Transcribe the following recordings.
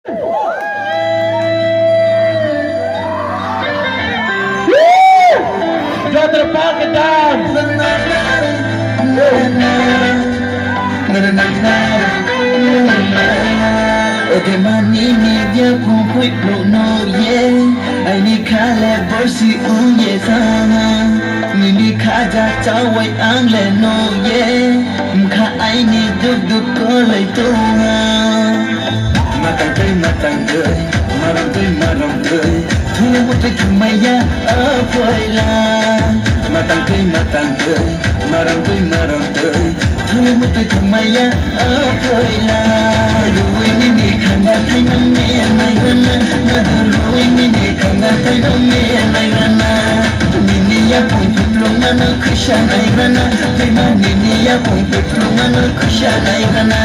Go to the park and dance. Okay, money media pun quick blow no yeah. I need kale borsi yes Nini kaja chawai angle no yeah. Mka I need duk ko lai tu matang tơi maram tơi thu một cái thằng mày ya ở phơi la matang tơi maram tơi thu một cái thằng mày ya ở phơi la đuôi mini khăn đã thấy nắng mẹ này rana na đuôi mini khăn đã thấy nắng mẹ này rana mini ya pun putlong mana kusha này rana thấy mà mini ya pun putlong mana kusha này rana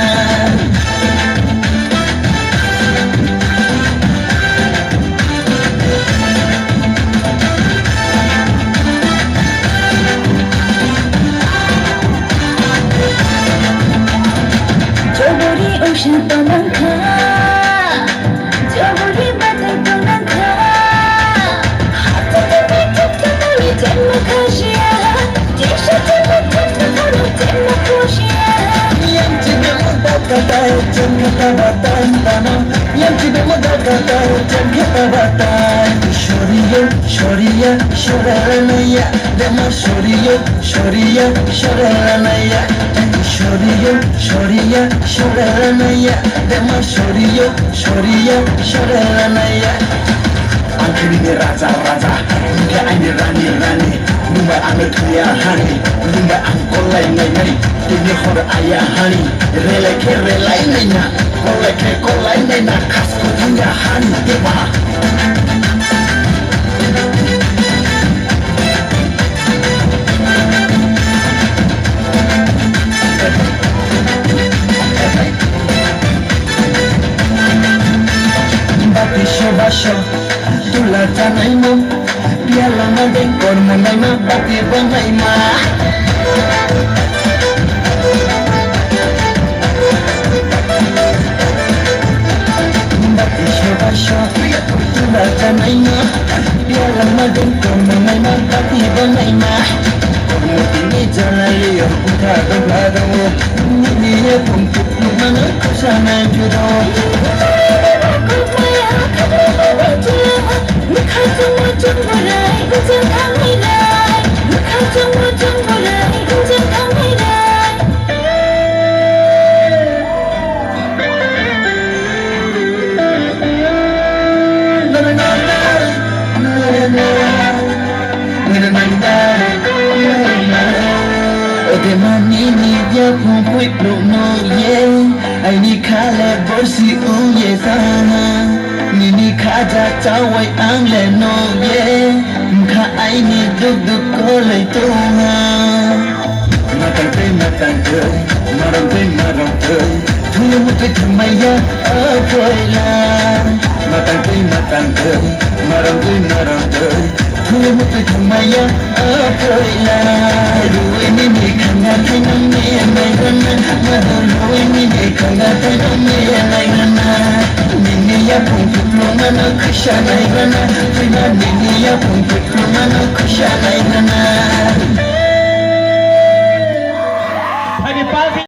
ocean tanangka jaburi batai tanangka hata tebe tata mali temma khashia tisha tebe tata mali temma khashia yang tibe modakata jam kita batan tanam yang tibe modakata jam kita batan shoriya shoranaya dama shoriya shoranaya shoriya shoranaya dama shoriya shoranaya Angkiri ni raja Hingga ini rani Numba ame tuya hani Numba angkolai nai Dini hor ayah hani Relai ke relai nai Kolai nai Kasku tanya hani Dewa Basho tula tanai mo piala na den kormo nai ma bati bangai ma basho tula tanai mo piala na den kormo nai ma bati bangai ma kormo tini jalali yo uta doblado ni ye pumpu mana kusana judo Okay, money media pun quick blow no yeah. I need kale borsi yes Nini kaja chawai angle no yeah. Mka I need duk ko lai tu matang tơi maram tơi thu một cái thằng mày ya ở phơi la matang tơi maram tơi thu một cái thằng mày ya ở phơi la đuôi mini khăn đã thấy nắng mẹ này rana mà đuôi mini khăn đã thấy nắng mẹ này rana mini ya pun putlong mana kusha này rana thấy mà mini ya pun putlong mana kusha này rana